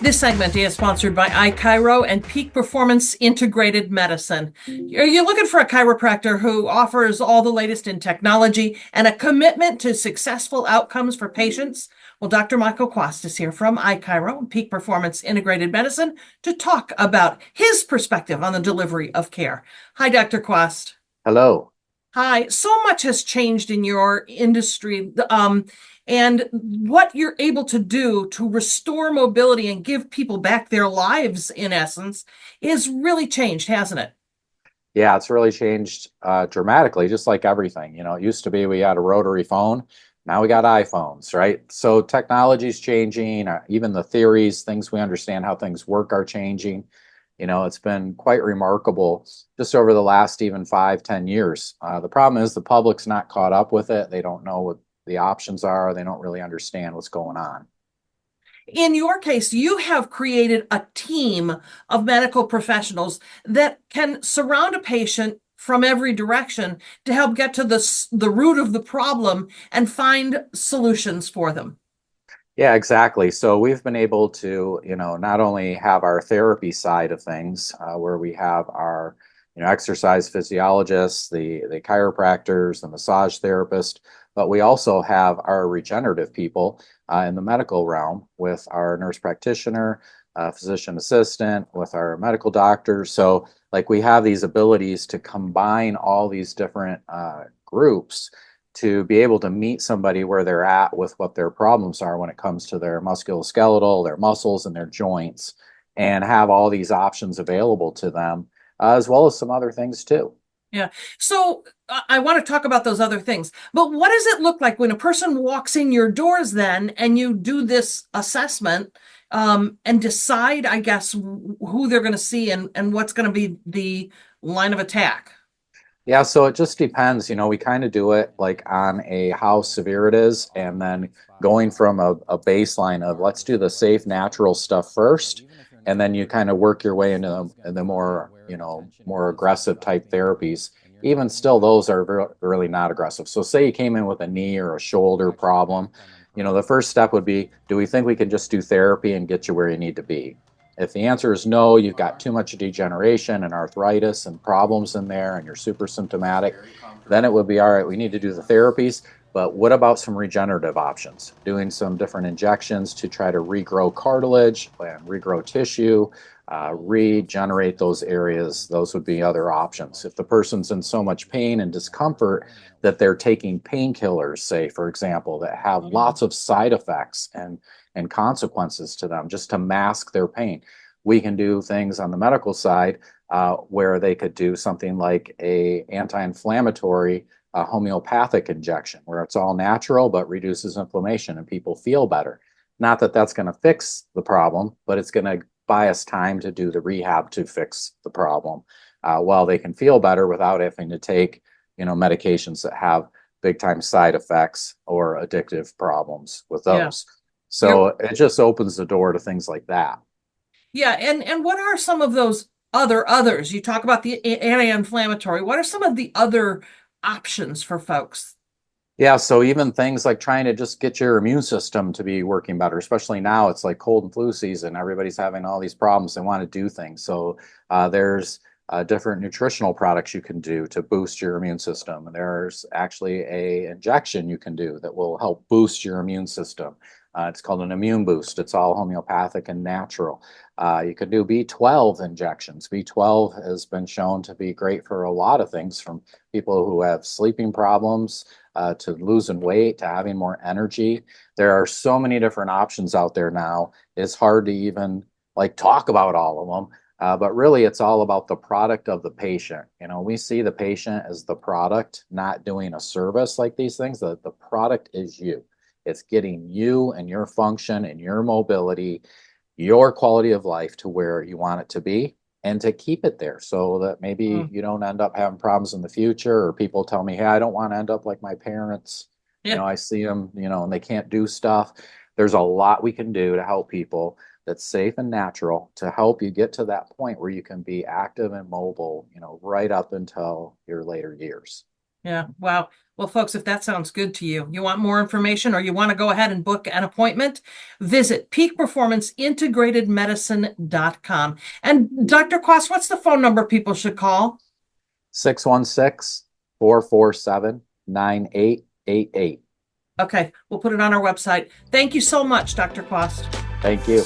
This segment is sponsored by iChiro and Peak Performance Integrated Medicine. Are you looking for a chiropractor who offers all the latest in technology and a commitment to successful outcomes for patients? Well, Dr. Michael Quast is here from iChiro and Peak Performance Integrated Medicine to talk about his perspective on the delivery of care. Hi, Dr. Quast. Hello. Hi. So much has changed in your industry, and what you're able to do to restore mobility and give people back their lives, in essence, is really changed, hasn't it? Yeah, it's really changed dramatically, just like everything. It used to be we had a rotary phone. Now we got iPhones, right? So technology's changing. Even the theories, things we understand how things work are changing. It's been quite remarkable just over the last even 5, 10 years. The problem is the public's not caught up with it. They don't know what the options are. They don't really understand what's going on. In your case, you have created a team of medical professionals that can surround a patient from every direction to help get to the root of the problem and find solutions for them. Yeah, exactly. So we've been able to, not only have our therapy side of things, where we have our, exercise physiologists, the chiropractors, the massage therapist, but we also have our regenerative people in the medical realm with our nurse practitioner, physician assistant, with our medical doctors. So, like, we have these abilities to combine all these different groups to be able to meet somebody where they're at with what their problems are when it comes to their musculoskeletal, their muscles, and their joints, and have all these options available to them, as well as some other things too. Yeah. So I want to talk about those other things. But what does it look like when a person walks in your doors then and you do this assessment and decide, I guess, who they're going to see and what's going to be the line of attack? Yeah, so it just depends. We kind of do it like on a how severe it is, and then going from a baseline of let's do the safe, natural stuff first, and then you kind of work your way into the more, more aggressive type therapies. Even still, those are really not aggressive. So, say you came in with a knee or a shoulder problem, the first step would be, do we think we can just do therapy and get you where you need to be? If the answer is no, you've got too much degeneration and arthritis and problems in there, and you're super symptomatic, then it would be all right, we need to do the therapies. But what about some regenerative options? Doing some different injections to try to regrow cartilage and regrow tissue, regenerate those areas. Those would be other options. If the person's in so much pain and discomfort that they're taking painkillers, say, for example, that have lots of side effects and consequences to them just to mask their pain. We can do things on the medical side where they could do something like a anti-inflammatory homeopathic injection, where it's all natural but reduces inflammation and people feel better. Not that that's going to fix the problem, but it's going to buy us time to do the rehab to fix the problem, while they can feel better without having to take, medications that have big time side effects or addictive problems with Yeah. those. You're So it just opens the door to things like that. Yeah, and what are some of those others? You talk about the anti-inflammatory. What are some of the other options for folks? Yeah, so even things like trying to just get your immune system to be working better, especially now it's like cold and flu season. Everybody's having all these problems. They want to do things. So there's different nutritional products you can do to boost your immune system. There's actually a injection you can do that will help boost your immune system. It's called an immune boost. It's all homeopathic and natural. You can do B12 injections. B12 has been shown to be great for a lot of things, from people who have sleeping problems to losing weight, to having more energy. There are so many different options out there now. It's hard to even like talk about all of them. But really, it's all about the product of the patient. We see the patient as the product, not doing a service like these things. The product is you. It's getting you and your function and your mobility, your quality of life to where you want it to be, and to keep it there so that maybe Mm, you don't end up having problems in the future, or people tell me, hey, I don't want to end up like my parents. yeah. I see them, and they can't do stuff. There's a lot we can do to help people that's safe and natural to help you get to that point where you can be active and mobile, right up until your later years. Yeah. Wow. Well, folks, if that sounds good to you, you want more information or you want to go ahead and book an appointment, visit peakperformanceintegratedmedicine.com. And Dr. Quast, what's the phone number people should call? 616-447-9888. Okay, we'll put it on our website. Thank you so much, Dr. Quast. Thank you.